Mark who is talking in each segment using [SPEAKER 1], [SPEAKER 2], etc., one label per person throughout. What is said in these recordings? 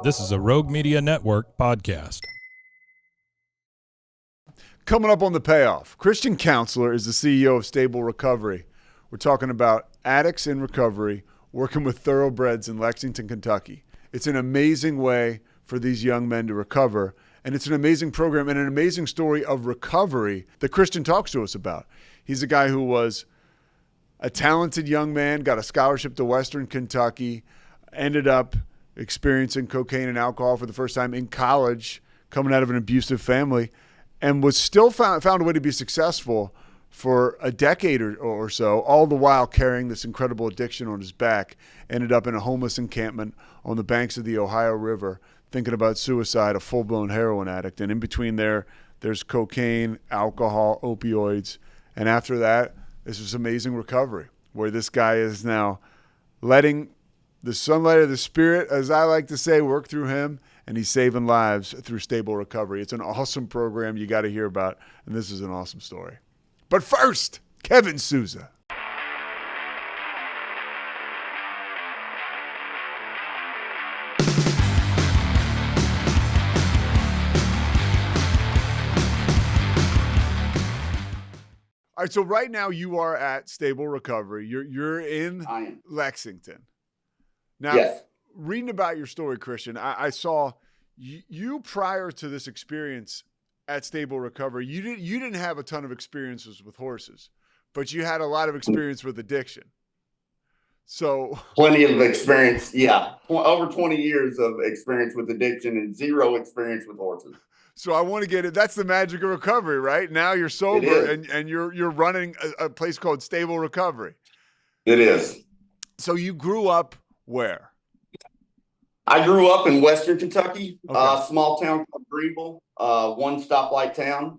[SPEAKER 1] This is a Rogue Media Network podcast.
[SPEAKER 2] Coming up on the Payoff, Christian Countzler is the CEO of Stable Recovery. We're talking about addicts in recovery working with thoroughbreds in Lexington, Kentucky. It's an amazing way for these young men to recover, and it's an amazing program and an amazing story of recovery that Christian talks to us about. He's a guy who was a talented young man, got a scholarship to Western Kentucky, ended up experiencing cocaine and alcohol for the first time in college, coming out of an abusive family, and was still found a way to be successful for a decade or so, all the while carrying this incredible addiction on his back. Ended up in a homeless encampment on the banks of the Ohio River, thinking about suicide, a full-blown heroin addict. And in between there's cocaine, alcohol, opioids. And after that, this was amazing recovery, where this guy is now letting the sunlight of the Spirit, as I like to say, work through him, and he's saving lives through Stable Recovery. It's an awesome program you got to hear about, and this is an awesome story. But first, Kevin Souza. All right, so right now you are at Stable Recovery. You're in Lexington. Now,
[SPEAKER 3] yes.
[SPEAKER 2] Reading about your story, Christian, I saw you prior to this experience at Stable Recovery, you didn't have a ton of experiences with horses, but you had a lot of experience with addiction. So
[SPEAKER 3] Plenty of experience, yeah. Over 20 years of experience with addiction and zero experience with horses.
[SPEAKER 2] So I want to get it. That's the magic of recovery, right? Now you're sober and you're running a place called Stable Recovery.
[SPEAKER 3] It is.
[SPEAKER 2] So you grew up where?
[SPEAKER 3] I grew up in Western Kentucky,
[SPEAKER 2] Okay.
[SPEAKER 3] small town called Greenville, one stoplight town.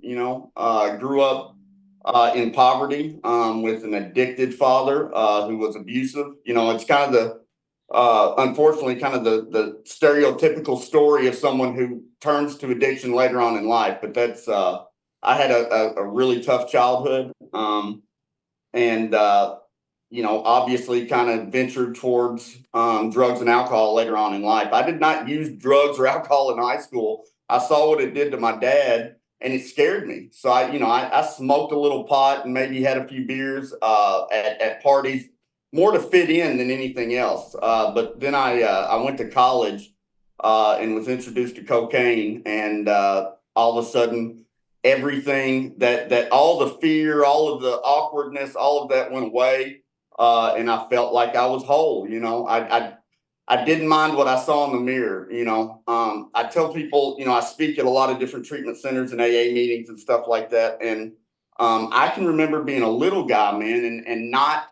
[SPEAKER 3] Grew up in poverty with an addicted father who was abusive. It's kind of unfortunately, kind of the stereotypical story of someone who turns to addiction later on in life. But that's I had a really tough childhood, obviously kind of ventured towards drugs and alcohol later on in life. I did not use drugs or alcohol in high school. I saw what it did to my dad, and it scared me. So I smoked a little pot and maybe had a few beers at parties, more to fit in than anything else. But then I went to college and was introduced to cocaine, and all of a sudden, everything that all the fear, all of the awkwardness, all of that went away. And I felt like I was whole. I didn't mind what I saw in the mirror. I tell people, I speak at a lot of different treatment centers and AA meetings and stuff like that. And I can remember being a little guy, man, and not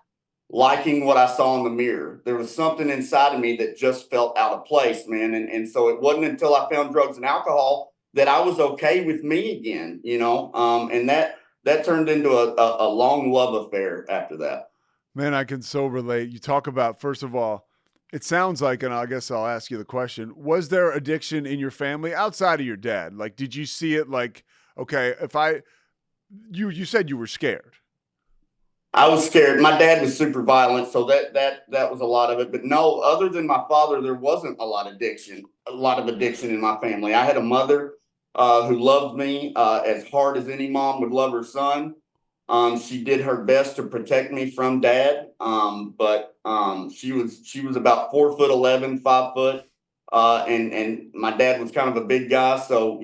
[SPEAKER 3] liking what I saw in the mirror. There was something inside of me that just felt out of place, man. And so it wasn't until I found drugs and alcohol that I was okay with me again, and that turned into a long love affair after that.
[SPEAKER 2] Man, I can so relate. You talk about, first of all, it sounds like, and I guess I'll ask you the question, was there addiction in your family outside of your dad? Like, did you see it like, okay, you said you were scared.
[SPEAKER 3] I was scared. My dad was super violent, so that was a lot of it. But no, other than my father, there wasn't a lot of addiction in my family. I had a mother who loved me as hard as any mom would love her son. She did her best to protect me from dad. But she was about 4'11", 5 foot. And my dad was kind of a big guy. So,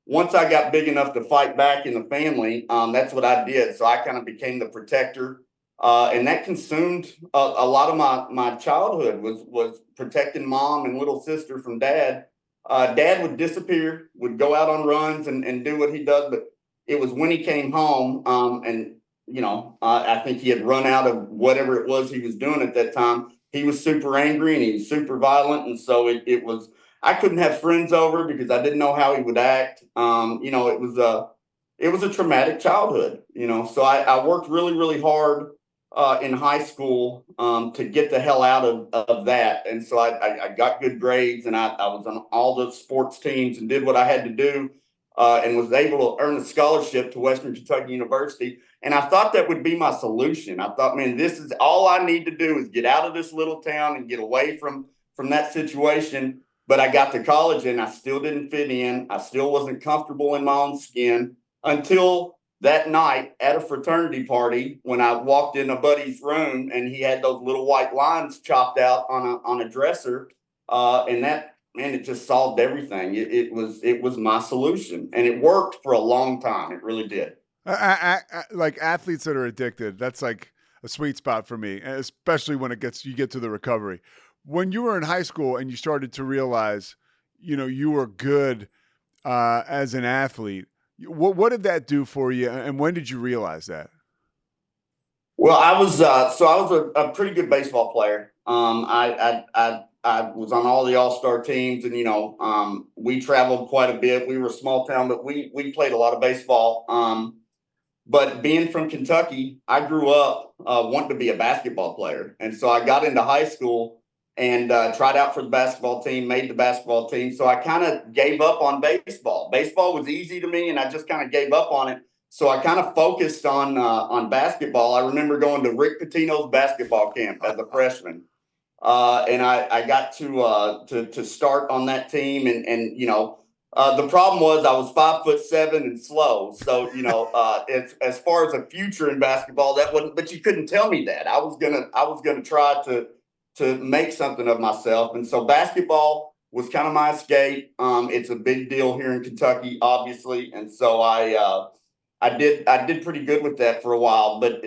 [SPEAKER 3] once I got big enough to fight back in the family, that's what I did. So I kind of became the protector. And that consumed a lot of my childhood was protecting mom and little sister from dad. Dad would disappear, would go out on runs and do what he does. But it was when he came home, I think he had run out of whatever it was he was doing at that time. He was super angry and he was super violent. And so it was, I couldn't have friends over because I didn't know how he would act. It was a traumatic childhood, so I worked really, really hard in high school to get the hell out of that. And so I got good grades, and I was on all the sports teams and did what I had to do, and was able to earn a scholarship to Western Kentucky University. And I thought that would be my solution. I thought, man, this is all I need to do is get out of this little town and get away from that situation. But I got to college and I still didn't fit in. I still wasn't comfortable in my own skin until that night at a fraternity party when I walked in a buddy's room and he had those little white lines chopped out on a dresser. And that, man, it just solved everything. It was my solution, and it worked for a long time. It really did.
[SPEAKER 2] Like athletes that are addicted, that's like a sweet spot for me, especially when you get to the recovery. When you were in high school and you started to realize, you were good as an athlete, what did that do for you, and when did you realize that?
[SPEAKER 3] Well, I was a pretty good baseball player. I was on all the all-star teams, and we traveled quite a bit. We were a small town, but we played a lot of baseball. But being from Kentucky, I grew up wanting to be a basketball player, and so I got into high school and tried out for the basketball team, made the basketball team. So I kind of gave up on baseball. Baseball was easy to me, and I just kind of gave up on it. So I kind of focused on basketball. I remember going to Rick Pitino's basketball camp as a freshman, and I got to start on that team. And the problem was I was 5'7" and slow. So as far as a future in basketball, that wasn't. But you couldn't tell me that. I was gonna try to make something of myself. And so basketball was kind of my escape. It's a big deal here in Kentucky, obviously, and so I did pretty good with that for a while, but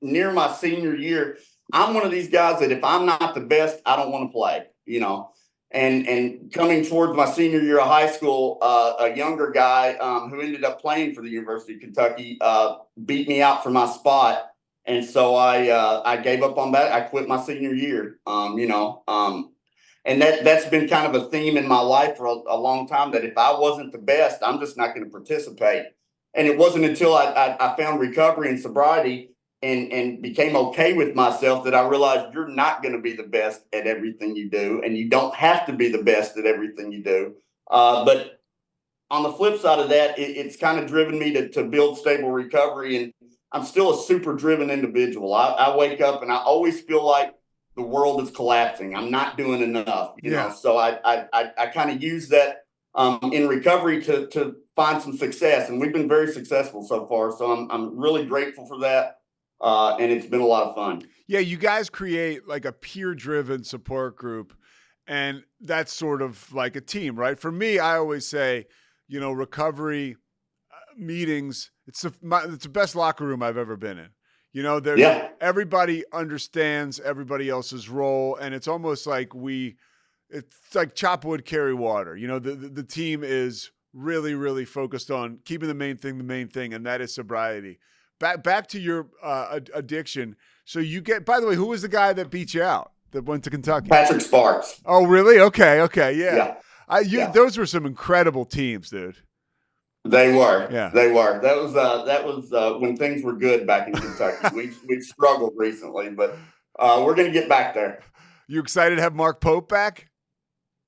[SPEAKER 3] near my senior year, I'm one of these guys that if I'm not the best, I don't want to play, and coming towards my senior year of high school, a younger guy who ended up playing for the University of Kentucky beat me out for my spot. And so I gave up on that. I quit my senior year, and that's been kind of a theme in my life for a long time, that if I wasn't the best, I'm just not going to participate. And it wasn't until I found recovery and sobriety and became okay with myself that I realized you're not going to be the best at everything you do, and you don't have to be the best at everything you do. But on the flip side of that, it's kind of driven me to build stable recovery, and I'm still a super driven individual. I wake up and I always feel like the world is collapsing. I'm not doing enough, so I kind of use that in recovery to find some success, and we've been very successful so far. So I'm really grateful for that. And it's been a lot of fun.
[SPEAKER 2] Yeah, you guys create like a peer-driven support group, and that's sort of like a team, right? For me, I always say, recovery meetings, it's the best locker room I've ever been in. Everybody understands everybody else's role, and it's almost like it's like chop wood, carry water. The team is really, really focused on keeping the main thing, and that is sobriety. Back to your addiction. So by the way, who was the guy that beat you out that went to Kentucky?
[SPEAKER 3] Patrick Sparks.
[SPEAKER 2] Oh, really? Okay. Yeah. Those were some incredible teams, dude.
[SPEAKER 3] They were.
[SPEAKER 2] Yeah.
[SPEAKER 3] They were. That was when things were good back in Kentucky. We've struggled recently, but we're going to get back there.
[SPEAKER 2] You excited to have Mark Pope back?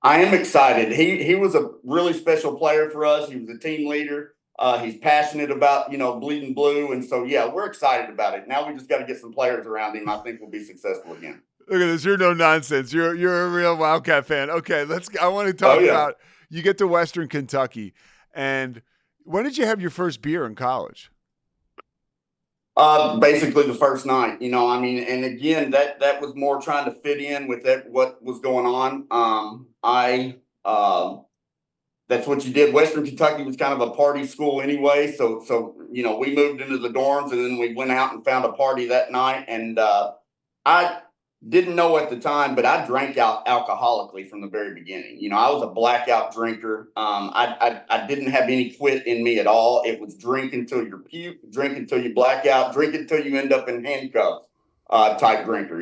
[SPEAKER 3] I am excited. He was a really special player for us. He was a team leader. He's passionate about, bleeding blue. And so, we're excited about it. Now we just got to get some players around him. I think we'll be successful again.
[SPEAKER 2] Look at this. You're no nonsense. You're a real Wildcat fan. Okay, I want to talk about, you get to Western Kentucky. And when did you have your first beer in college?
[SPEAKER 3] Basically the first night, and again, that was more trying to fit in with what was going on. That's what you did. Western Kentucky was kind of a party school anyway. So we moved into the dorms, and then we went out and found a party that night. And I didn't know at the time, but I drank out alcoholically from the very beginning. I was a blackout drinker. I didn't have any quit in me at all. It was drink until you puke, drink until you black out, drink until you end up in handcuffs type drinker.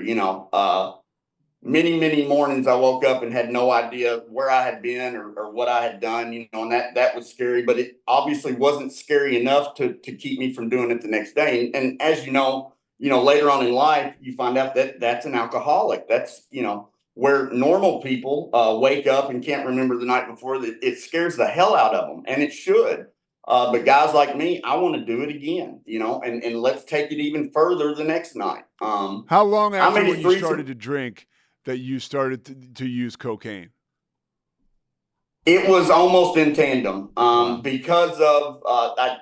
[SPEAKER 3] Many, many mornings I woke up and had no idea where I had been or what I had done, and that was scary, but it obviously wasn't scary enough to keep me from doing it the next day. And as later on in life, you find out that that's an alcoholic. That's, where normal people wake up and can't remember the night before. That it scares the hell out of them, and it should. But guys like me, I want to do it again, and let's take it even further the next night.
[SPEAKER 2] How long after when you started to drink that you started to use cocaine?
[SPEAKER 3] It was almost in tandem,
[SPEAKER 2] Wow.
[SPEAKER 3] because of,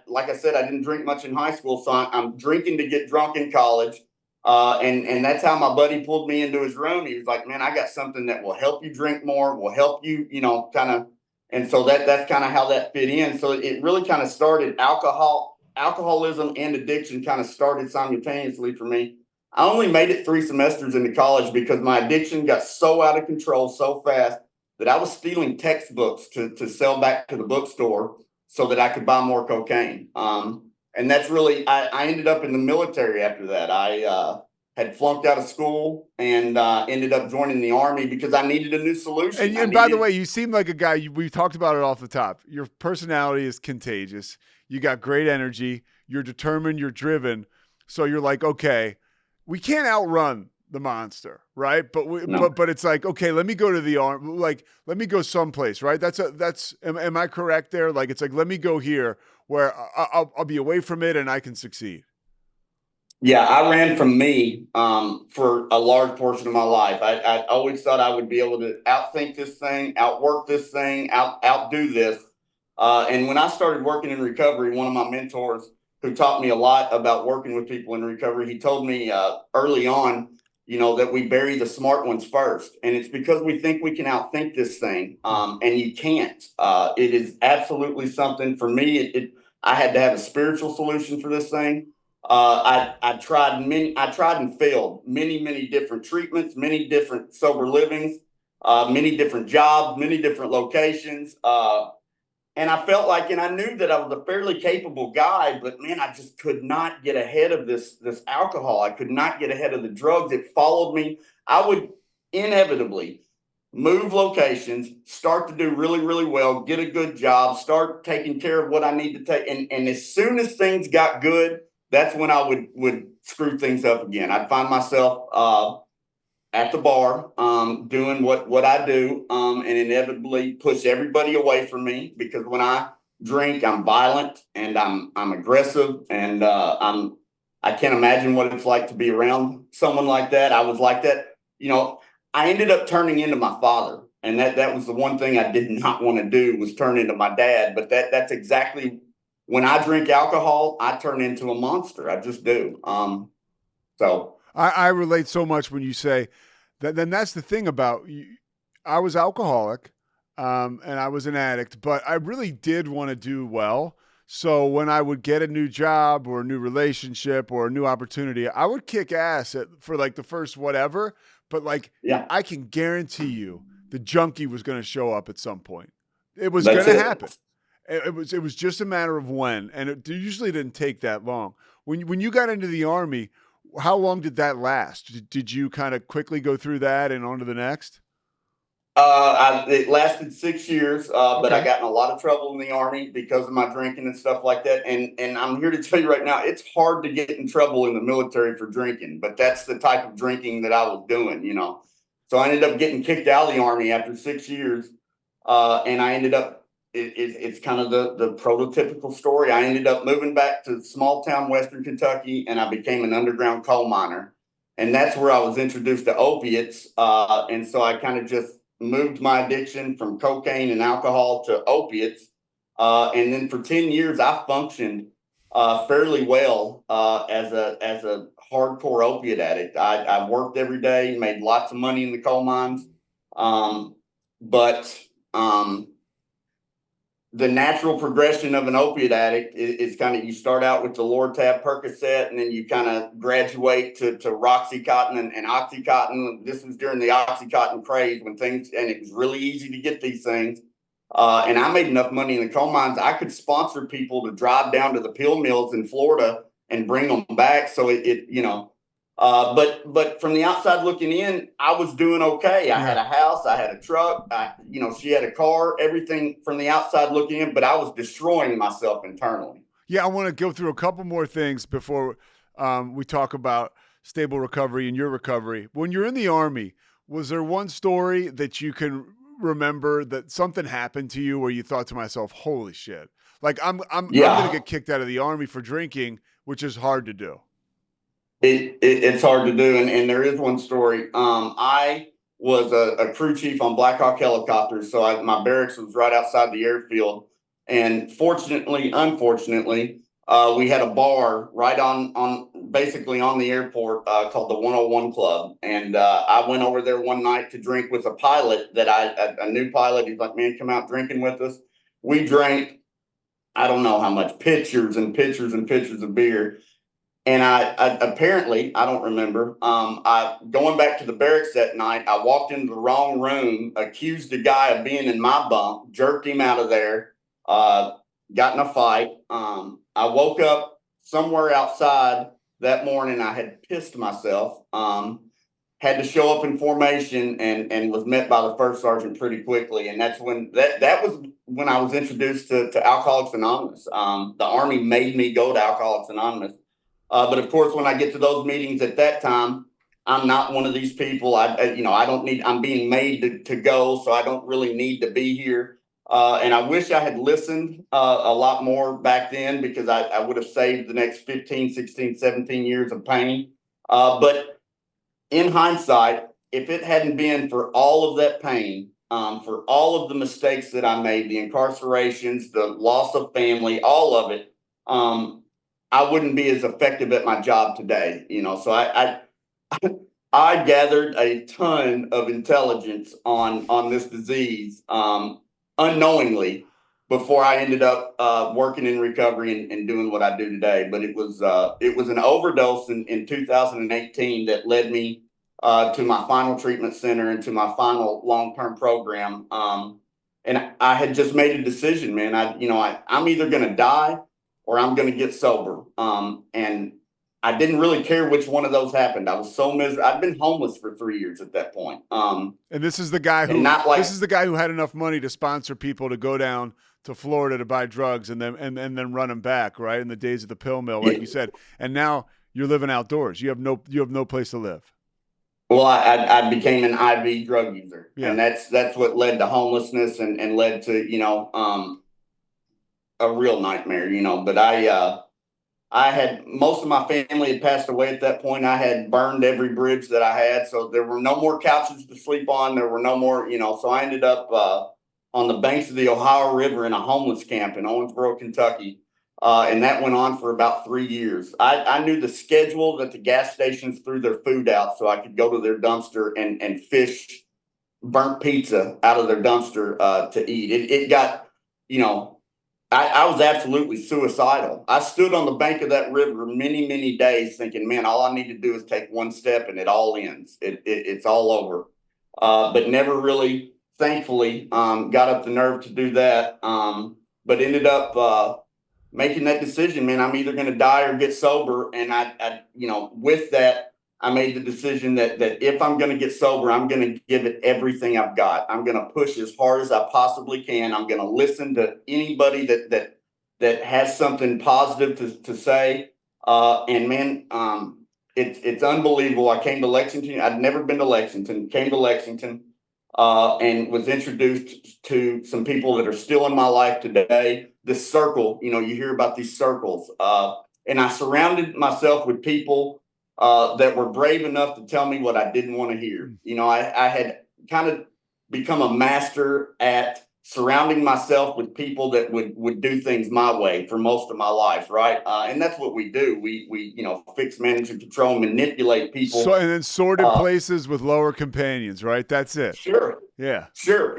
[SPEAKER 3] like I said, I didn't drink much in high school, so I'm drinking to get drunk in college. And that's how my buddy pulled me into his room. He was like, "Man, I got something that will help you drink more, will help you, kind of." And so that's kind of how that fit in. So it really kind of started alcoholism and addiction kind of started simultaneously for me. I only made it 3 semesters into college because my addiction got so out of control so fast that I was stealing textbooks to sell back to the bookstore so that I could buy more cocaine. And that's really, I ended up in the military after that. I had flunked out of school and ended up joining the Army because I needed a new solution.
[SPEAKER 2] And by the way, you seem like a guy, we've talked about it off the top. Your personality is contagious. You got great energy. You're determined. You're driven. So you're like, okay, we can't outrun the monster, right?
[SPEAKER 3] No.
[SPEAKER 2] But it's like, okay, let me go to the arm, like let me go someplace, right? Am I correct there? Like it's like let me go here where I'll be away from it and I can succeed.
[SPEAKER 3] Yeah, I ran from me for a large portion of my life. I always thought I would be able to outthink this thing, outwork this thing, outdo this. And when I started working in recovery, one of my mentors who taught me a lot about working with people in recovery, he told me early on, that we bury the smart ones first. And it's because we think we can outthink this thing, and you can't. It is absolutely something for me. I had to have a spiritual solution for this thing. I tried and failed many different treatments, many different sober livings, many different jobs, many different locations. And I felt like, and I knew that I was a fairly capable guy, but man, I just could not get ahead of this alcohol. I could not get ahead of the drugs. It followed me. I would inevitably move locations, start to do really well, get a good job, start taking care of what I need to take. And as soon as things got good, that's when I would screw things up again. I'd find myself at the bar, doing what I do, and inevitably push everybody away from me because when I drink, I'm violent and I'm aggressive, and I can't imagine what it's like to be around someone like that. I was like that, I ended up turning into my father, and that was the one thing I did not want to do was turn into my dad. But that's exactly when I drink alcohol, I turn into a monster. I just do. So.
[SPEAKER 2] I relate so much when you say that. Then that's the thing about you. I was alcoholic, and I was an addict, but I really did want to do well. So when I would get a new job or a new relationship or a new opportunity, I would kick ass for like the first whatever. But like,
[SPEAKER 3] Yeah,
[SPEAKER 2] I can guarantee you, the junkie was going to show up at some point. It was going
[SPEAKER 3] that's
[SPEAKER 2] to
[SPEAKER 3] it.
[SPEAKER 2] happen. It was just a matter of when, and it usually didn't take that long. When you got into the Army, how long did that last? Did you kind of quickly go through that and on to the next?
[SPEAKER 3] It lasted 6 years, but I
[SPEAKER 2] Okay.
[SPEAKER 3] got in a lot of trouble in the Army because of my drinking and stuff like that. And I'm here to tell you right now, it's hard to get in trouble in the military for drinking, but that's the type of drinking that I was doing. So I ended up getting kicked out of the Army after 6 years, and I ended up. It's kind of the prototypical story. I ended up moving back to small town Western Kentucky, and I became an underground coal miner, and that's where I was introduced to opiates. And so I kind of just moved my addiction from cocaine and alcohol to opiates. And then for 10 years, I functioned fairly well as a hardcore opiate addict. I worked every day, made lots of money in the coal mines. But the natural progression of an opiate addict is kind of you start out with the Lortab Percocet, and then you kind of graduate to Roxycontin and Oxycontin. This was during the Oxycontin craze and it was really easy to get these things. And I made enough money in the coal mines, I could sponsor people to drive down to the pill mills in Florida and bring them back. So but from the outside looking in, I was doing okay. I had a house, I had a truck, she had a car, everything from the outside looking in, but I was destroying myself internally.
[SPEAKER 2] Yeah, I want to go through a couple more things before we talk about stable recovery and your recovery. When you're in the Army, was there one story that you can remember that something happened to you where you thought to myself, "Holy shit!" Like I'm going to
[SPEAKER 3] Yeah,
[SPEAKER 2] get kicked out of the Army for drinking, which is hard to do.
[SPEAKER 3] it's hard to do. And there is one story. I was a crew chief on Black Hawk helicopters. So my barracks was right outside the airfield. And unfortunately, we had a bar right on basically on the airport called the 101 Club. And I went over there one night to drink with a pilot a new pilot. He's like, man, come out drinking with us. We drank, I don't know how much, pitchers and pitchers and pitchers of beer. And I apparently, I don't remember, I going back to the barracks that night, I walked into the wrong room, accused the guy of being in my bunk, jerked him out of there, got in a fight. I woke up somewhere outside that morning. I had pissed myself, had to show up in formation and was met by the first sergeant pretty quickly. And that's when that was when I was introduced to Alcoholics Anonymous. The Army made me go to Alcoholics Anonymous. But of course, when I get to those meetings at that time, I'm not one of these people. I'm being made to go, so I don't really need to be here. And I wish I had listened a lot more back then, because I would have saved the next 15, 16, 17 years of pain. But in hindsight, if it hadn't been for all of that pain, for all of the mistakes that I made, the incarcerations, the loss of family, all of it, I wouldn't be as effective at my job today, So I gathered a ton of intelligence on this disease, unknowingly, before I ended up working in recovery and doing what I do today. But it was an overdose in 2018 that led me to my final treatment center and to my final long-term program. And I had just made a decision, man. I'm either going to die or I'm going to get sober. And I didn't really care which one of those happened. I was so miserable. I'd been homeless for 3 years at that point.
[SPEAKER 2] And this is the guy who had enough money to sponsor people to go down to Florida to buy drugs and then run them back, right? In the days of the pill mill, like you said. And now you're living outdoors. You have no place to live.
[SPEAKER 3] Well, I became an IV drug user, and that's what led to homelessness and led to a real nightmare, But I had, most of my family had passed away at that point. I had burned every bridge that I had, so there were no more couches to sleep on. There were no more, So I ended up on the banks of the Ohio River in a homeless camp in Owensboro, Kentucky. And that went on for about 3 years. I knew the schedule that the gas stations threw their food out, so I could go to their dumpster and fish burnt pizza out of their dumpster to eat. It got, I was absolutely suicidal. I stood on the bank of that river many, many days thinking, man, all I need to do is take one step and it all ends. It's all over. But never really, thankfully, got up the nerve to do that. But ended up making that decision, man. I'm either going to die or get sober. And with that, I made the decision that if I'm going to get sober, I'm going to give it everything I've got. I'm going to push as hard as I possibly can. I'm going to listen to anybody that has something positive to say. And man, it's unbelievable. I came to Lexington. I'd never been to Lexington. Came to Lexington and was introduced to some people that are still in my life today. This circle, you hear about these circles, and I surrounded myself with people that were brave enough to tell me what I didn't want to hear. I had kind of become a master at surrounding myself with people that would do things my way for most of my life, right? And that's what we do. We fix, manage, and control, manipulate people.
[SPEAKER 2] So, and then sorted places with lower companions, right? That's it.
[SPEAKER 3] Sure.
[SPEAKER 2] Yeah.
[SPEAKER 3] Sure.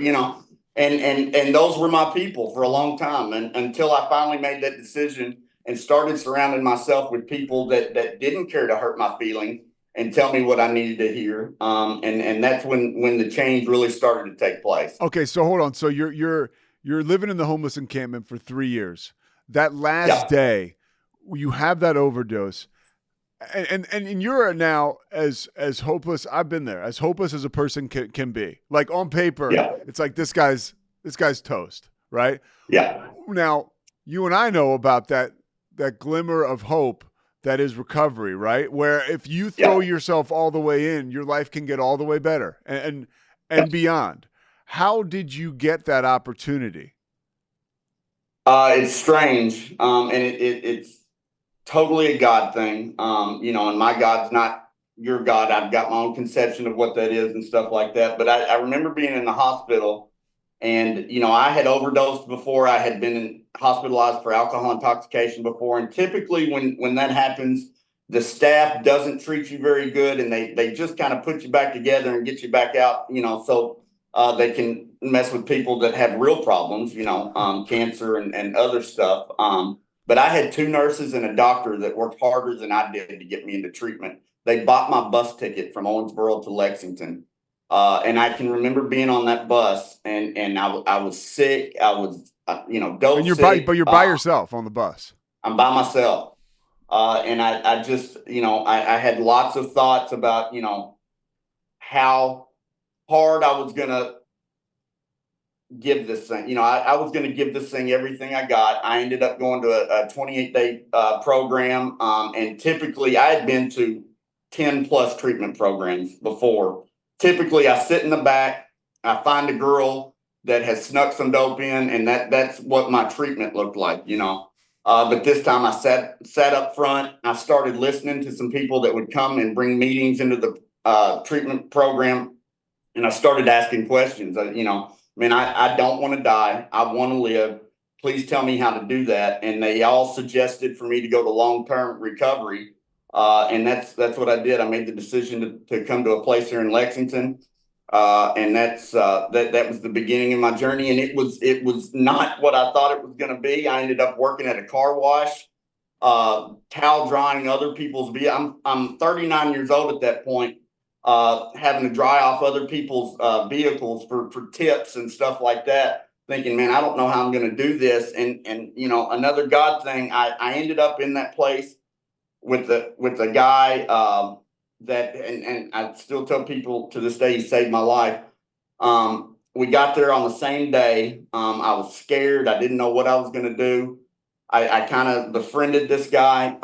[SPEAKER 3] And those were my people for a long time, and until I finally made that decision and started surrounding myself with people that didn't care to hurt my feelings and tell me what I needed to hear. And that's when the change really started to take place.
[SPEAKER 2] Okay, so hold on. So you're living in the homeless encampment for 3 years. That last day, you have that overdose, and you're now as hopeless. I've been there, as hopeless as a person can be. Like on paper, it's like this guy's toast, right?
[SPEAKER 3] Yeah.
[SPEAKER 2] Now you and I know about that glimmer of hope that is recovery, right? Where if you throw yourself all the way in, your life can get all the way better and beyond. How did you get that opportunity?
[SPEAKER 3] It's strange. And it's totally a God thing. And my God's not your God. I've got my own conception of what that is and stuff like that. But I remember being in the hospital, and I had overdosed before. I had been hospitalized for alcohol intoxication before, and typically when that happens, the staff doesn't treat you very good, and they just kind of put you back together and get you back out, so they can mess with people that have real problems, cancer and other stuff. But I had two nurses and a doctor that worked harder than I did to get me into treatment. They bought my bus ticket from Owensboro to Lexington. And I can remember being on that bus, and I was sick. I was, dope sick.
[SPEAKER 2] But you're by yourself on the bus.
[SPEAKER 3] I'm by myself. And I just, I had lots of thoughts about, how hard I was going to give this thing. I was going to give this thing everything I got. I ended up going to a 28-day program. And typically I had been to 10 plus treatment programs before. Typically I sit in the back, I find a girl that has snuck some dope in, and that's what my treatment looked like, But this time I sat up front. I started listening to some people that would come and bring meetings into the treatment program. And I started asking questions. I don't want to die. I want to live. Please tell me how to do that. And they all suggested for me to go to long-term recovery. And that's what I did. I made the decision to come to a place here in Lexington. And that was the beginning of my journey. And it was not what I thought it was going to be. I ended up working at a car wash, towel drying other people's vehicles. I'm 39 years old at that point, having to dry off other people's vehicles for tips and stuff like that. Thinking, man, I don't know how I'm going to do this. And another God thing, I ended up in that place with the guy that, and I still tell people to this day, he saved my life. We got there on the same day. I was scared. I didn't know what I was going to do. I kind of befriended this guy.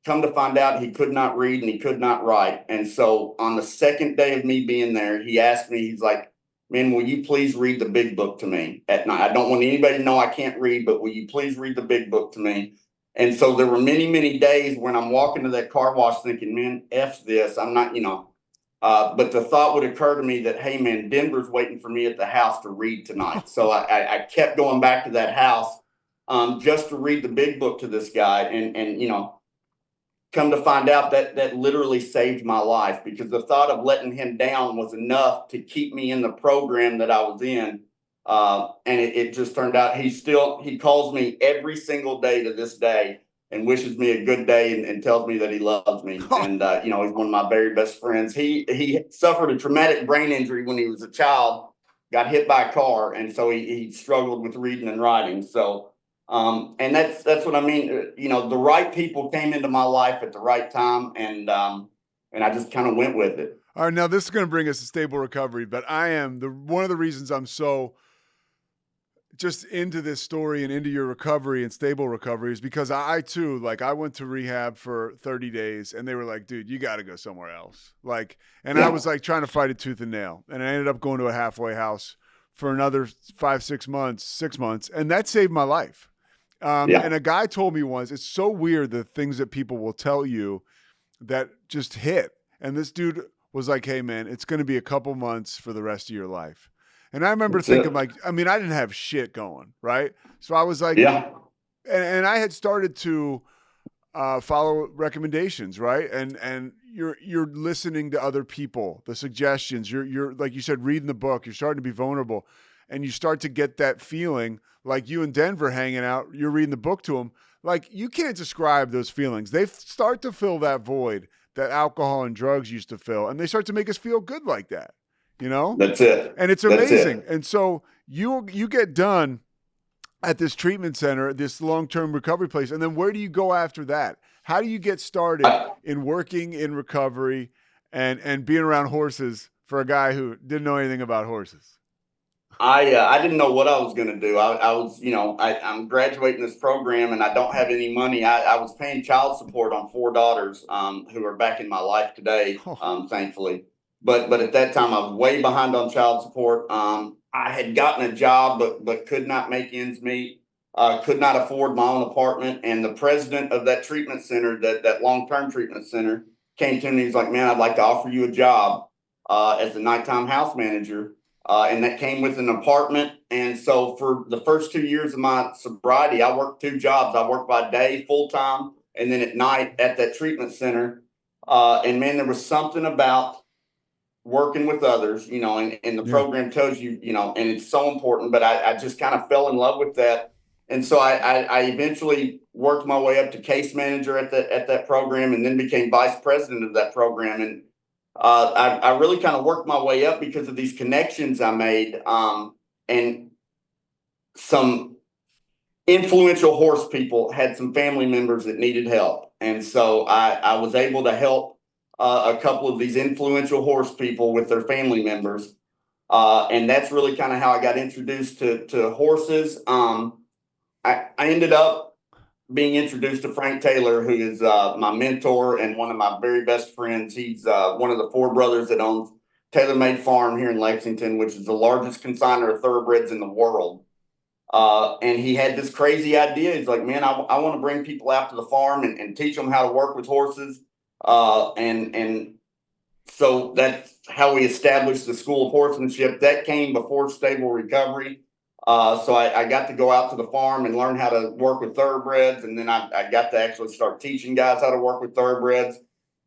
[SPEAKER 3] Come to find out, he could not read and he could not write. And so on the second day of me being there, he asked me, he's like, man, will you please read the big book to me at night? I don't want anybody to know I can't read, but will you please read the big book to me? And so there were many, many days when I'm walking to that car wash thinking, man, F this. I'm not, but the thought would occur to me that, hey, man, Denver's waiting for me at the house to read tonight. So I kept going back to that house just to read the big book to this guy. And come to find out that literally saved my life, because the thought of letting him down was enough to keep me in the program that I was in. And it just turned out he calls me every single day to this day and wishes me a good day and tells me that he loves me. And, he's one of my very best friends. He suffered a traumatic brain injury when he was a child, got hit by a car. And so he struggled with reading and writing. So, and that's what I mean. The right people came into my life at the right time. And I just kind of went with it.
[SPEAKER 2] All right. Now this is going to bring us to stable recovery, but one of the reasons I'm so just into this story and into your recovery and stable recovery is because I too, I went to rehab for 30 days and they were like, dude, you got to go somewhere else. I was trying to fight it tooth and nail. And I ended up going to a halfway house for another 6 months. And that saved my life. And a guy told me once, it's so weird the things that people will tell you that just hit. And this dude was like, hey man, it's going to be a couple months for the rest of your life. And I remember thinking I didn't have shit going, right? So I was like, and I had started to follow recommendations, right? And you're listening to other people, the suggestions. You're like you said, reading the book. You're starting to be vulnerable, and you start to get that feeling like you in Denver hanging out. You're reading the book to them. Like you can't describe those feelings. They start to fill that void that alcohol and drugs used to fill, and they start to make us feel good like that.
[SPEAKER 3] That's it.
[SPEAKER 2] And it's amazing. And so you get done at this treatment center, this long-term recovery place. And then where do you go after that? How do you get started in working in recovery and being around horses for a guy who didn't know anything about horses?
[SPEAKER 3] I didn't know what I was going to do. I was, I'm graduating this program and I don't have any money. I was paying child support on 4 daughters who are back in my life today, thankfully. But at that time, I was way behind on child support. I had gotten a job, but could not make ends meet. Could not afford my own apartment. And the president of that treatment center, that long-term treatment center, came to me. He's like, man, I'd like to offer you a job as the nighttime house manager. And that came with an apartment. And so for the first 2 years of my sobriety, I worked 2 jobs. I worked by day full time and then at night at that treatment center. And man, there was something about working with others, and the program tells you, and it's so important, but I just kind of fell in love with that. And so I eventually worked my way up to case manager at that program and then became vice president of that program. And I really kind of worked my way up because of these connections I made, and some influential horse people had some family members that needed help. And so I was able to help a couple of these influential horse people with their family members. And that's really kind of how I got introduced to horses. I ended up being introduced to Frank Taylor, who is my mentor and one of my very best friends. He's one of the 4 brothers that owns Taylor Made Farm here in Lexington, which is the largest consignor of thoroughbreds in the world. And he had this crazy idea. He's like, man, I want to bring people out to the farm and teach them how to work with horses. And so that's how we established the School of Horsemanship. That came before Stable Recovery. So I got to go out to the farm and learn how to work with thoroughbreds. And then I got to actually start teaching guys how to work with thoroughbreds.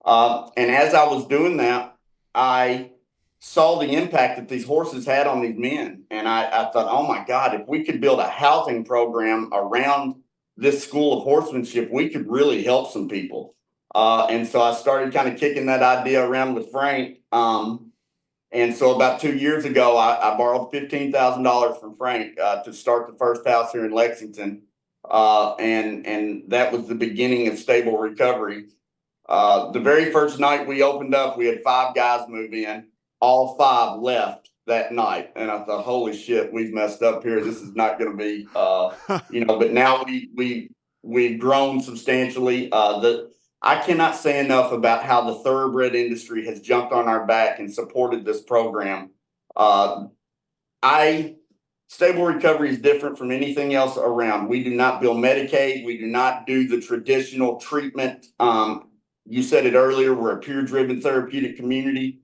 [SPEAKER 3] And as I was doing that, I saw the impact that these horses had on these men. And I thought, oh my God, if we could build a housing program around this School of Horsemanship, we could really help some people. And so I started kind of kicking that idea around with Frank. And so about 2 years ago, I borrowed $15,000 from Frank to start the first house here in Lexington. And that was the beginning of Stable Recovery. The very first night we opened up, we had 5 guys move in. All 5 left that night. And I thought, holy shit, we've messed up here. This is not going to be, but now we've grown substantially. I cannot say enough about how the thoroughbred industry has jumped on our back and supported this program. Stable Recovery is different from anything else around. We do not bill Medicaid. We do not do the traditional treatment. You said it earlier, we're a peer-driven therapeutic community.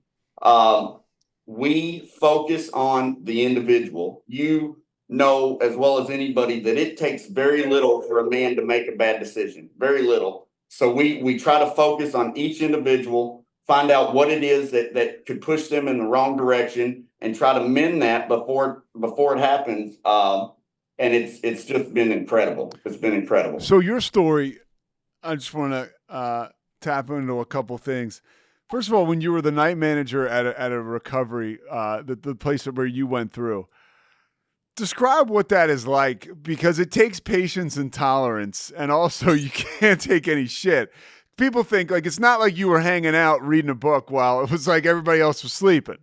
[SPEAKER 3] We focus on the individual. You know as well as anybody that it takes very little for a man to make a bad decision, very little. So we try to focus on each individual, find out what it is that could push them in the wrong direction and try to mend that before it happens. And it's just been incredible. It's been incredible.
[SPEAKER 2] So your story, I just want to tap into a couple things. First of all, when you were the night manager at a recovery, the place where you went through, describe what that is like, because it takes patience and tolerance, and also you can't take any shit. People think like it's not like you were hanging out reading a book while it was like everybody else was sleeping.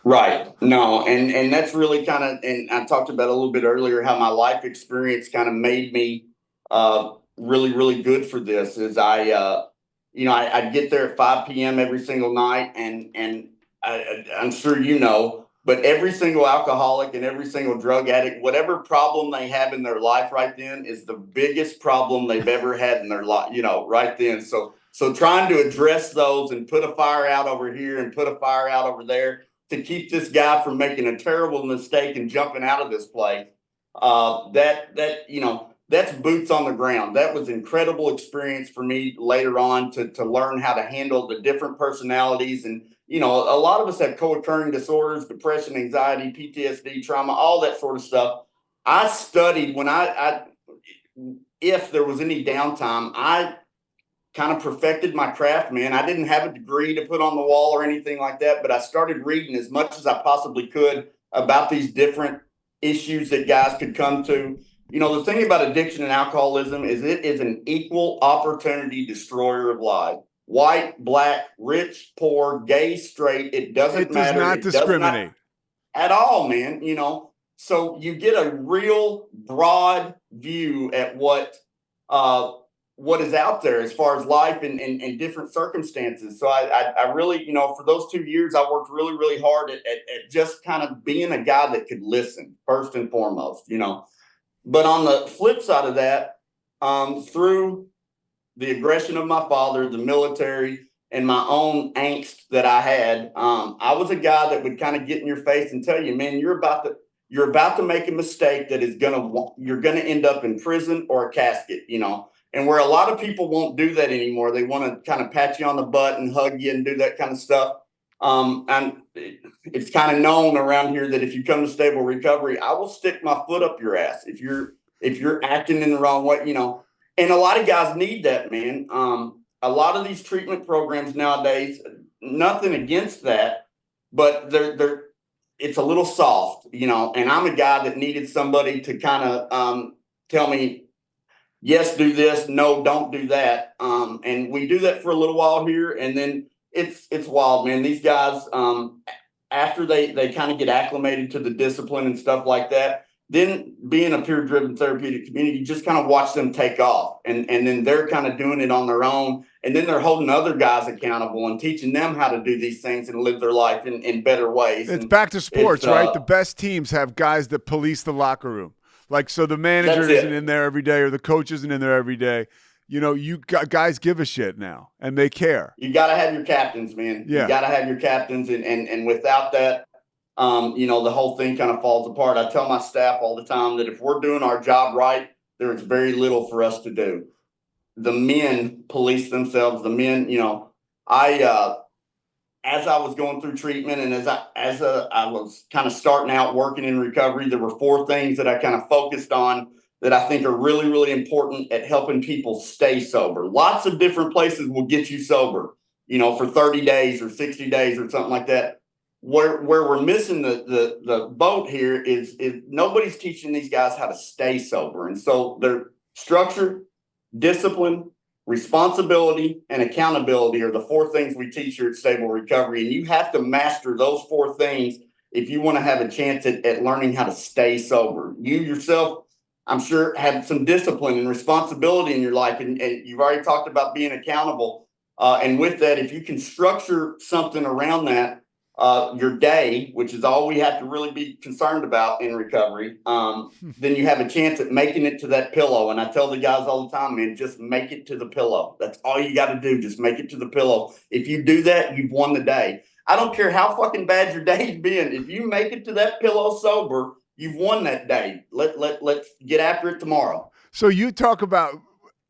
[SPEAKER 3] Right. No, and that's really kind of, and I talked about a little bit earlier how my life experience kind of made me really, really good for this. Is I'd get there at 5 p.m. every single night, and I'm sure but every single alcoholic and every single drug addict, whatever problem they have in their life right then is the biggest problem they've ever had in their life, right then. So trying to address those and put a fire out over here and put a fire out over there to keep this guy from making a terrible mistake and jumping out of this place, that's boots on the ground. That was incredible experience for me later on to learn how to handle the different personalities. And, a lot of us have co-occurring disorders, depression, anxiety, PTSD, trauma, all that sort of stuff. I studied if there was any downtime, I kind of perfected my craft, man. I didn't have a degree to put on the wall or anything like that, but I started reading as much as I possibly could about these different issues that guys could come to. The thing about addiction and alcoholism is it is an equal opportunity destroyer of life. White, black, rich, poor, gay, straight, it doesn't matter.
[SPEAKER 2] It does not discriminate
[SPEAKER 3] at all, man. So you get a real broad view at what is out there as far as life and different circumstances. So I really, for those 2 years, I worked really, really hard at just kind of being a guy that could listen first and foremost, But on the flip side of that, through the aggression of my father, the military, and my own angst that I had, I was a guy that would kind of get in your face and tell you, man, you're about to make a mistake that is you're gonna end up in prison or a casket, And where a lot of people won't do that anymore, they want to kind of pat you on the butt and hug you and do that kind of stuff. And it's kind of known around here that if you come to Stable Recovery, I will stick my foot up your ass if you're acting in the wrong way, And a lot of guys need that, man. A lot of these treatment programs nowadays, nothing against that, but it's a little soft, And I'm a guy that needed somebody to kind of tell me, yes, do this, no, don't do that. And we do that for a little while here, and then it's wild, man. These guys, after they kind of get acclimated to the discipline and stuff like that, then being a peer-driven therapeutic community, you just kind of watch them take off, and then they're kind of doing it on their own, and then they're holding other guys accountable and teaching them how to do these things and live their life in better ways.
[SPEAKER 2] It's back to sports, right? The best teams have guys that police the locker room. Like, so the manager isn't in there every day, or the coach isn't in there every day. You guys give a shit now, and they care.
[SPEAKER 3] You got to have your captains, man.
[SPEAKER 2] Yeah.
[SPEAKER 3] You got to have your captains, and without that, the whole thing kind of falls apart. I tell my staff all the time that if we're doing our job right, there is very little for us to do. The men police themselves. The men, as I was going through treatment and as I was kind of starting out working in recovery, there were 4 things that I kind of focused on that I think are really, really important at helping people stay sober. Lots of different places will get you sober, for 30 days or 60 days or something like that. Where we're missing the boat here is nobody's teaching these guys how to stay sober. And so their structure, discipline, responsibility, and accountability are the 4 things we teach here at Stable Recovery. And you have to master those 4 things if you want to have a chance at learning how to stay sober. You yourself, I'm sure, have some discipline and responsibility in your life. And you've already talked about being accountable. And with that, if you can structure something around that, your day, which is all we have to really be concerned about in recovery, then you have a chance at making it to that pillow. And I tell the guys all the time, man, just make it to the pillow. That's all you got to do. Just make it to the pillow. If you do that, you've won the day. I don't care how fucking bad your day's been. If you make it to that pillow sober, you've won that day. Let's get after it tomorrow.
[SPEAKER 2] So you talk about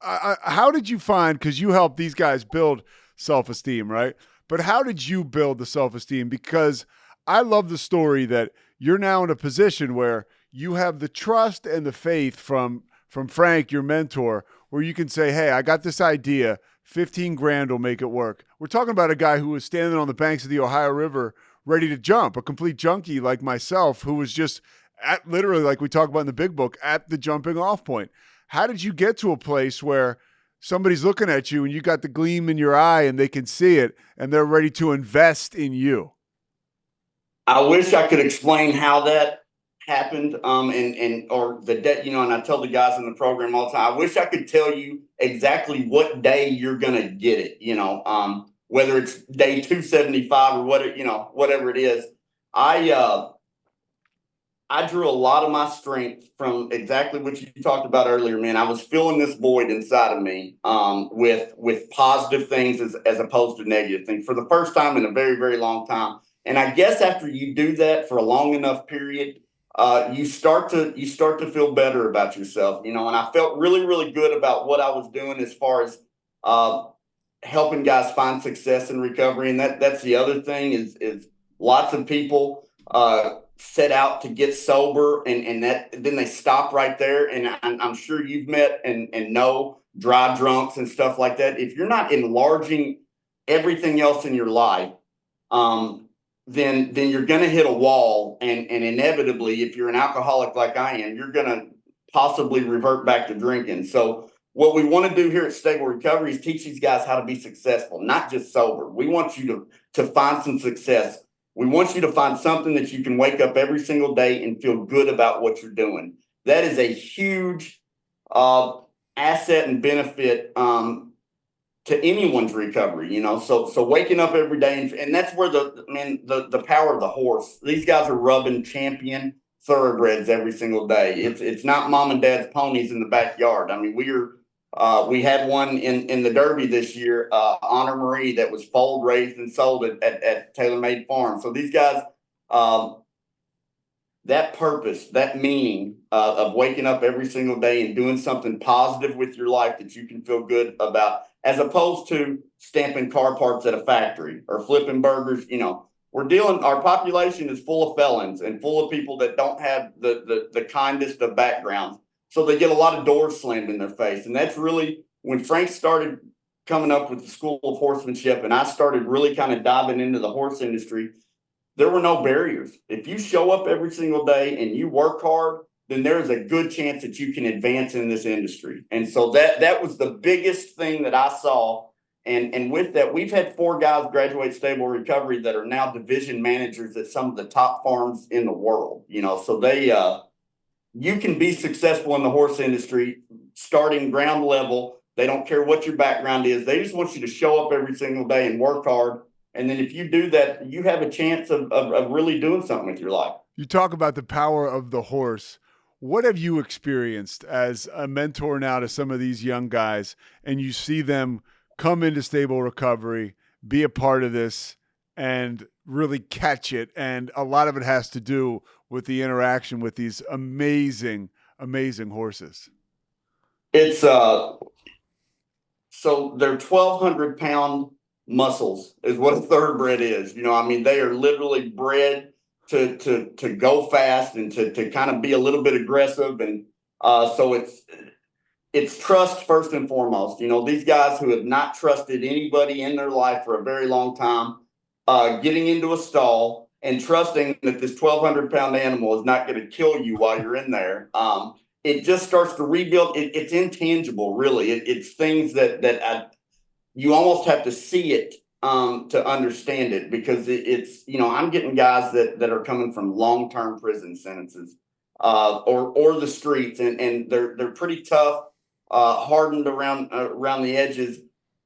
[SPEAKER 2] how did you find, because you help these guys build self-esteem, right? But how did you build the self-esteem? Because I love the story that you're now in a position where you have the trust and the faith from Frank, your mentor, where you can say, hey, I got this idea, 15 grand will make it work. We're talking about a guy who was standing on the banks of the Ohio River ready to jump, a complete junkie like myself, who was just at literally, like we talk about in the big book, at the jumping off point. How did you get to a place where somebody's looking at you and you got the gleam in your eye and they can see it and they're ready to invest in you?
[SPEAKER 3] I wish I could explain how that happened, or the debt, and I tell the guys in the program all the time, I wish I could tell you exactly what day you're gonna get it, whether it's day 275 or whatever it is. I drew a lot of my strength from exactly what you talked about earlier, man. I was filling this void inside of me with positive things as opposed to negative things for the first time in a very, very long time. And I guess after you do that for a long enough period, you start to feel better about yourself, and I felt really, really good about what I was doing as far as helping guys find success in recovery. And that's the other thing is lots of people set out to get sober and then they stop right there. And I'm sure you've met and know dry drunks and stuff like that. If you're not enlarging everything else in your life, then you're going to hit a wall. And inevitably, if you're an alcoholic like I am, you're going to possibly revert back to drinking. So what we want to do here at Stable Recovery is teach these guys how to be successful, not just sober. We want you to find some success. We want you to find something that you can wake up every single day and feel good about what you're doing. That is a huge asset and benefit to anyone's recovery, So waking up every day, and that's where the power of the horse. These guys are rubbing champion thoroughbreds every single day. It's not mom and dad's ponies in the backyard. I mean, We had one in the Derby this year, Honor Marie, that was foaled, raised, and sold at Tailor Made Farm. So these guys, that purpose, that meaning of waking up every single day and doing something positive with your life that you can feel good about, as opposed to stamping car parts at a factory or flipping burgers. Our population is full of felons and full of people that don't have the kindest of backgrounds. So they get a lot of doors slammed in their face. And that's really when Frank started coming up with the School of Horsemanship and I started really kind of diving into the horse industry. There were no barriers. If you show up every single day and you work hard, then there's a good chance that you can advance in this industry. And so that was the biggest thing that I saw. And with that, we've had 4 guys graduate Stable Recovery that are now division managers at some of the top farms in the world. So you can be successful in the horse industry starting ground level. They don't care what your background is. They just want you to show up every single day and work hard. And then if you do that, you have a chance of really doing something with your life.
[SPEAKER 2] You talk about the power of the horse. What have you experienced as a mentor now to some of these young guys, and you see them come into Stable Recovery, be a part of this, and really catch it? And a lot of it has to do with the interaction with these amazing, amazing horses.
[SPEAKER 3] It's so they're 1,200-pound muscles is what a thoroughbred is. They are literally bred to go fast and to kind of be a little bit aggressive. And so it's trust first and foremost. These guys who have not trusted anybody in their life for a very long time, getting into a stall and trusting that this 1,200-pound animal is not going to kill you while you're in there. It just starts to rebuild. It's intangible, really. It's things that you almost have to see it to understand it, because it's I'm getting guys that are coming from long-term prison sentences or the streets, and they're pretty tough, hardened around the edges.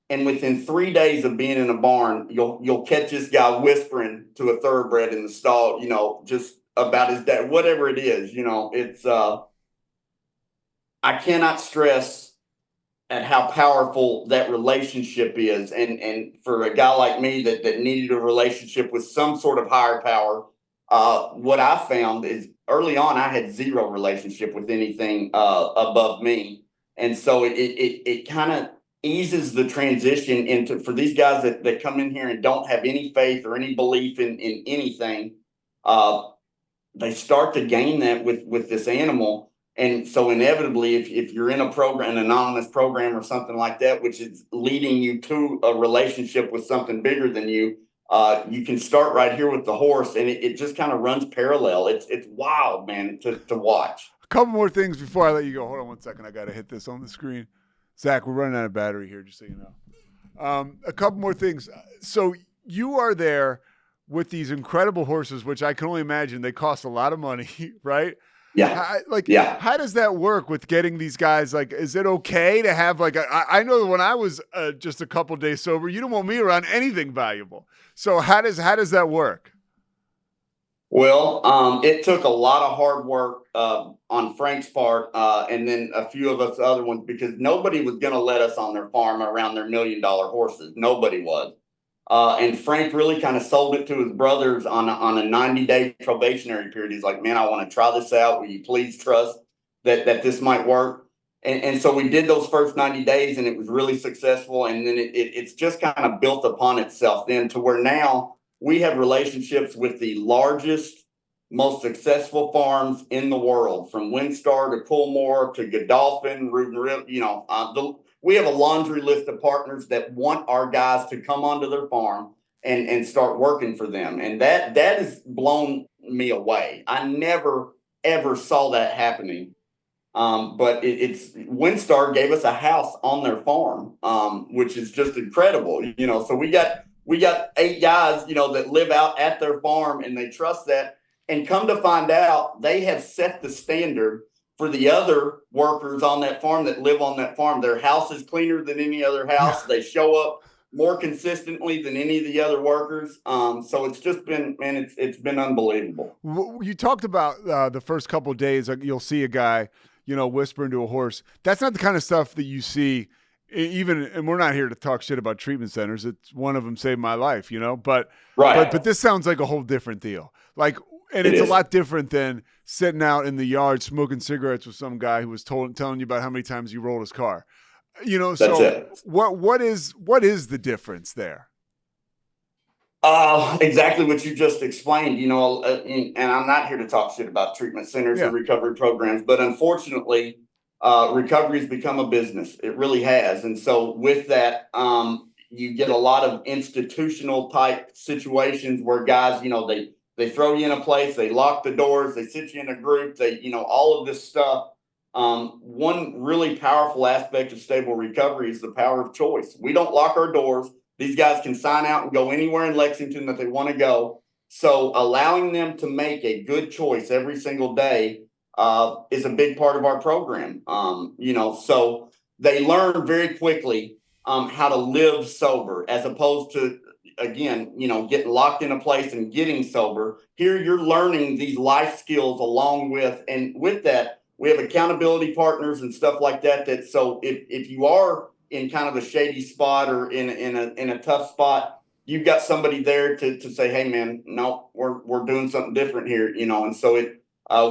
[SPEAKER 3] And within 3 days of being in a barn, you'll catch this guy whispering to a thoroughbred in the stall, just about his dad, whatever it is. It's I cannot stress at how powerful that relationship is. And for a guy like me that needed a relationship with some sort of higher power, what I found is early on, I had zero relationship with anything above me. And so it kind of eases the transition into, for these guys that come in here and don't have any faith or any belief in anything, they start to gain that with this animal. And so inevitably, if you're in a program, an anonymous program or something like that, which is leading you to a relationship with something bigger than you, you can start right here with the horse, and it just kind of runs parallel. It's wild, man, to watch.
[SPEAKER 2] A couple more things before I let you go. Hold on one second. I got to hit this on the screen. Zach, we're running out of battery here, just so you know. A couple more things. So you are there with these incredible horses, which I can only imagine they cost a lot of money, right?
[SPEAKER 3] Yeah.
[SPEAKER 2] How does that work with getting these guys? Like, is it okay to have I know that when I was just a couple days sober, you don't want me around anything valuable. So how does that work?
[SPEAKER 3] Well, it took a lot of hard work on Frank's part, and then a few of us other ones, because nobody was going to let us on their farm around their $1 million horses. Nobody was. And Frank really kind of sold it to his brothers on a 90-day probationary period. He's like, man, I want to try this out. Will you please trust that this might work? And so we did those first 90 days, and it was really successful. And then it's just kind of built upon itself then to where now we have relationships with the largest, most successful farms in the world, from Windstar to Coolmore to Godolphin, Rudin. We have a laundry list of partners that want our guys to come onto their farm and start working for them. And that has blown me away. I never, ever saw that happening. But it's Windstar gave us a house on their farm, which is just incredible. So we got 8 guys, that live out at their farm, and they trust that. And come to find out, they have set the standard for the other workers on that farm that live on that farm. Their house is cleaner than any other house. They show up more consistently than any of the other workers. So it's just been, man, it's been unbelievable.
[SPEAKER 2] You talked about the first couple of days, you'll see a guy, whispering to a horse. That's not the kind of stuff that you see even, and we're not here to talk shit about treatment centers. It's one of them saved my life, but
[SPEAKER 3] Right.
[SPEAKER 2] but this sounds like a whole different deal. Like, and
[SPEAKER 3] It
[SPEAKER 2] it's
[SPEAKER 3] is.
[SPEAKER 2] a lot different than sitting out in the yard smoking cigarettes with some guy who was telling you about how many times he rolled his car.
[SPEAKER 3] That's
[SPEAKER 2] So
[SPEAKER 3] it.
[SPEAKER 2] what is the difference there?
[SPEAKER 3] Exactly what you just explained, and I'm not here to talk shit about treatment centers or
[SPEAKER 2] Yeah.
[SPEAKER 3] recovery programs, but unfortunately, recovery has become a business. It really has. And so with that, you get a lot of institutional type situations where guys, they throw you in a place, they lock the doors, they sit you in a group, all of this stuff. One really powerful aspect of stable recovery is the power of choice. We don't lock our doors. These guys can sign out and go anywhere in Lexington that they want to go. So allowing them to make a good choice every single day is a big part of our program. So they learn very quickly how to live sober, as opposed to, again, getting locked in a place and getting sober. Here you're learning these life skills along with, and with that, we have accountability partners and stuff like that. So if you are in kind of a shady spot or in a tough spot, you've got somebody there to say, hey man, no, we're doing something different here, and so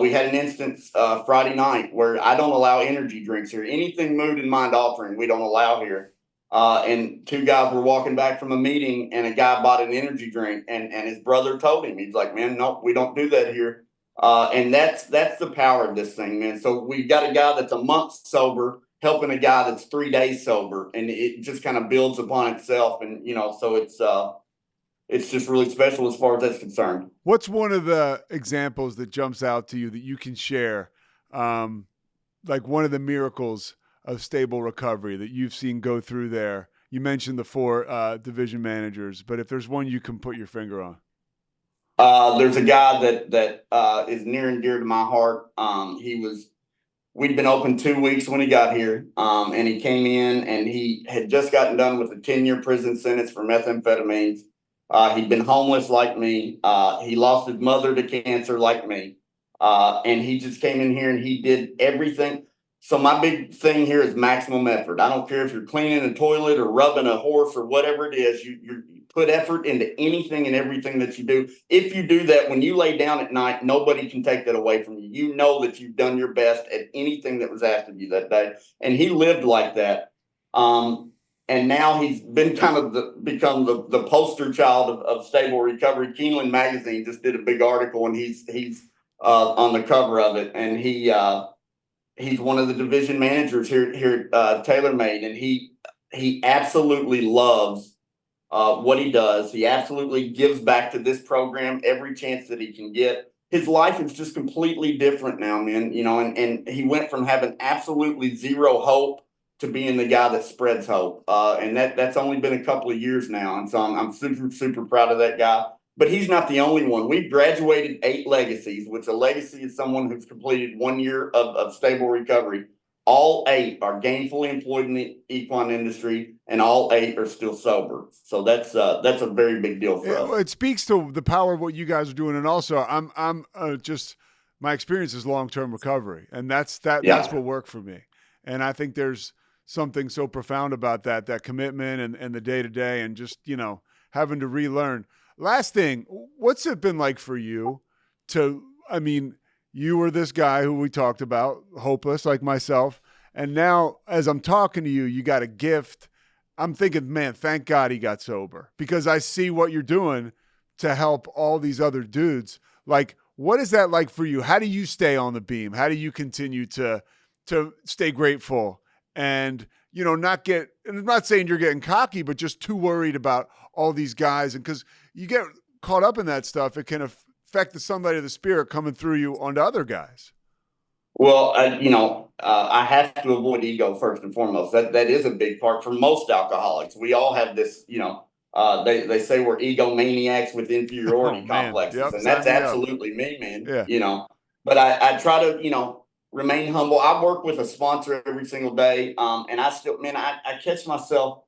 [SPEAKER 3] we had an instance Friday night where I don't allow energy drinks here. Anything mood and mind altering, we don't allow here. And two guys were walking back from a meeting, and a guy bought an energy drink, and his brother told him, he's like, man, no, we don't do that here. And that's the power of this thing, man. So we've got a guy that's a month sober helping a guy that's 3 days sober, and it just kind of builds upon itself. And, so it's just really special as far as that's concerned.
[SPEAKER 2] What's one of the examples that jumps out to you that you can share? Like one of the miracles of stable recovery that you've seen go through there. You mentioned the 4 division managers, but if there's one you can put your finger on.
[SPEAKER 3] There's a guy that is near and dear to my heart. We'd been open 2 weeks when he got here, and he came in and he had just gotten done with a 10-year prison sentence for methamphetamines. He'd been homeless like me. He lost his mother to cancer like me. And he just came in here and he did everything. So my big thing here is maximum effort. I don't care if you're cleaning a toilet or rubbing a horse or whatever it is. You put effort into anything and everything that you do. If you do that, when you lay down at night, nobody can take that away from you. You know that you've done your best at anything that was asked of you that day. And he lived like that. And now he's been kind of become the poster child of stable recovery. Keeneland magazine just did a big article, and he's on the cover of it. And he's one of the division managers here at TaylorMade, and he absolutely loves what he does. He absolutely gives back to this program every chance that he can get. His life is just completely different now, man. And he went from having absolutely zero hope to being the guy that spreads hope. And that's only been a couple of years now. And so I'm super, super proud of that guy. But he's not the only one. We've graduated 8 legacies, which a legacy is someone who's completed 1 year of stable recovery. All 8 are gainfully employed in the equine industry, and all 8 are still sober. So that's a very big deal for us.
[SPEAKER 2] Well, it speaks to the power of what you guys are doing, and also I'm just my experience is long-term recovery, and that's what worked for me. And I think there's something so profound about that commitment and the day-to-day, and just having to relearn. Last thing, what's it been like for you you were this guy who we talked about, hopeless like myself, and now as I'm talking to you, you got a gift. I'm thinking, man, thank God he got sober, because I see what you're doing to help all these other dudes. Like, what is that like for you? How do you stay on the beam? How do you continue to stay grateful and, not get, and I'm not saying you're getting cocky, but just too worried about all these guys. And because you get caught up in that stuff, it can affect the sunlight of the spirit coming through you onto other guys.
[SPEAKER 3] Well, I have to avoid ego first and foremost. That is a big part for most alcoholics. We all have this, they say we're egomaniacs with inferiority complexes,
[SPEAKER 2] yep,
[SPEAKER 3] and that's absolutely me, man.
[SPEAKER 2] Yeah.
[SPEAKER 3] But I try to, remain humble. I work with a sponsor every single day, and I still, man, I catch myself.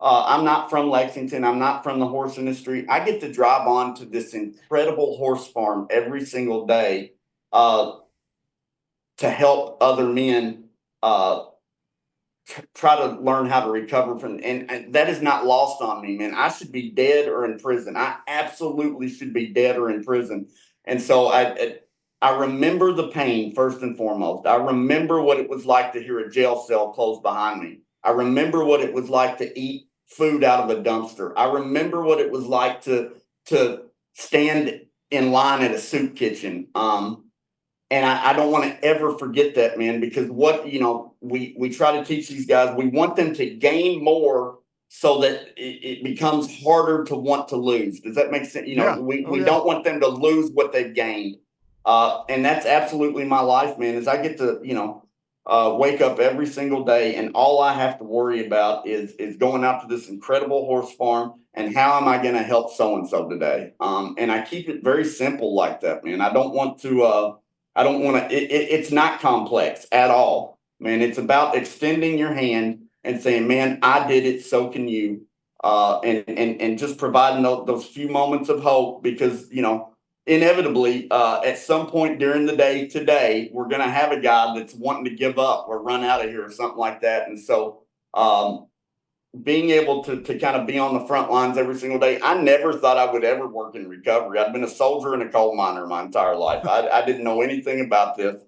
[SPEAKER 3] I'm not from Lexington. I'm not from the horse industry. I get to drive on to this incredible horse farm every single day. to help other men try to learn how to recover from, and that is not lost on me, man. I should be dead or in prison. I absolutely should be dead or in prison. And so I remember the pain first and foremost. I remember what it was like to hear a jail cell close behind me. I remember what it was like to eat food out of a dumpster. I remember what it was like to stand in line at a soup kitchen. And I don't want to ever forget that, man, because what, we try to teach these guys, we want them to gain more so that it becomes harder to want to lose. Does that make sense? We don't want them to lose what they've gained. And that's absolutely my life, man, is I get to, wake up every single day and all I have to worry about is going out to this incredible horse farm and how am I going to help so-and-so today? And I keep it very simple like that, man. I don't want to, it's not complex at all, man. It's about extending your hand and saying, man, I did it, so can you. And just providing those few moments of hope because, inevitably, at some point during the day today, we're going to have a guy that's wanting to give up or run out of here or something like that. And so, being able to kind of be on the front lines every single day. I never thought I would ever work in recovery. I've been a soldier and a coal miner my entire life. I didn't know anything about this,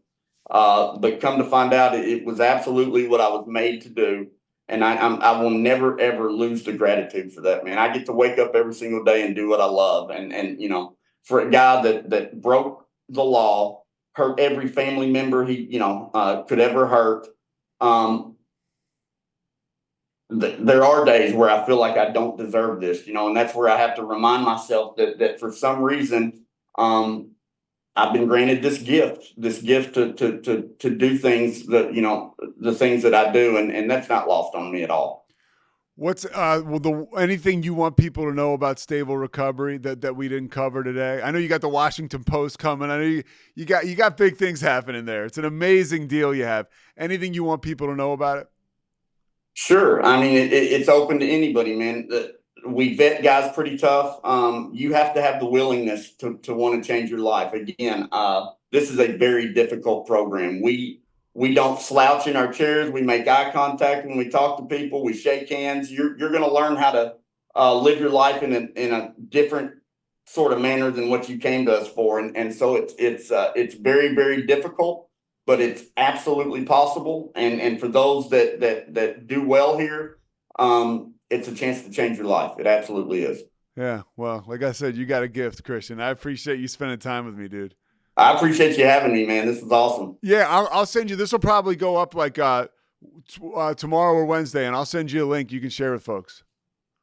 [SPEAKER 3] but come to find out, it was absolutely what I was made to do. And I will never, ever lose the gratitude for that, man. I get to wake up every single day and do what I love. And for a guy that broke the law, hurt every family member he, could ever hurt, there are days where I feel like I don't deserve this, and that's where I have to remind myself that for some reason, I've been granted this gift to do things that, the things that I do. And that's not lost on me at all.
[SPEAKER 2] What's anything you want people to know about Stable Recovery that we didn't cover today? I know you got the Washington Post coming. I know you got big things happening there. It's an amazing deal you have. Anything you want people to know about it?
[SPEAKER 3] Sure. I mean, it's open to anybody, man. We vet guys pretty tough. You have to have the willingness to want to change your life. Again, this is a very difficult program. We don't slouch in our chairs. We make eye contact when we talk to people. We shake hands. You're going to learn how to live your life in a different sort of manner than what you came to us for. And so it's very, very difficult. But it's absolutely possible. And for those that do well here, it's a chance to change your life. It absolutely is.
[SPEAKER 2] Yeah. Well, like I said, you got a gift, Christian. I appreciate you spending time with me, dude.
[SPEAKER 3] I appreciate you having me, man. This is awesome.
[SPEAKER 2] Yeah. I'll send you, this will probably go up like tomorrow or Wednesday, and I'll send you a link you can share with folks.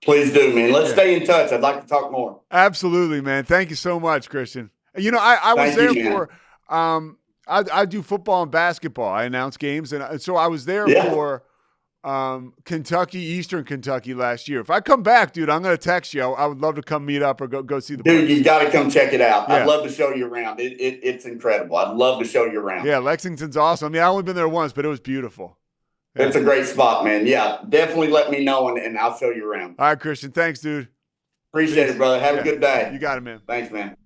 [SPEAKER 3] Please do, man. Let's stay in touch. I'd like to talk more.
[SPEAKER 2] Absolutely, man. Thank you so much, Christian. I was there for I do football and basketball. I announce games, and so I was there for Kentucky, Eastern Kentucky last year. If I come back, dude, I'm going to text you. I would love to come meet up or go see the
[SPEAKER 3] Dude, you got to come check it out.
[SPEAKER 2] Yeah.
[SPEAKER 3] I'd love to show you around. It's incredible. I'd love to show you around.
[SPEAKER 2] Yeah, Lexington's awesome. I mean, I've only been there once, but it was beautiful.
[SPEAKER 3] Yeah. It's a great spot, man. Yeah, definitely let me know, and I'll show you around.
[SPEAKER 2] All right, Christian. Thanks, dude.
[SPEAKER 3] Appreciate it, brother. Have a good day.
[SPEAKER 2] You got it, man.
[SPEAKER 3] Thanks, man.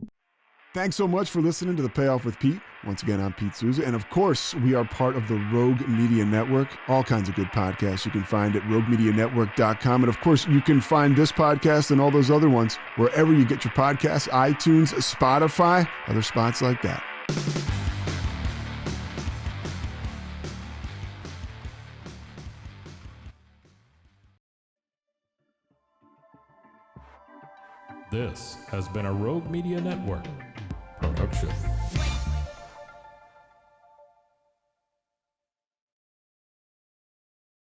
[SPEAKER 2] Thanks so much for listening to The Payoff with Pete. Once again, I'm Pete Souza. And of course, we are part of the Rogue Media Network. All kinds of good podcasts you can find at roguemedianetwork.com. And of course, you can find this podcast and all those other ones wherever you get your podcasts, iTunes, Spotify, other spots like that.
[SPEAKER 1] This has been a Rogue Media Network production.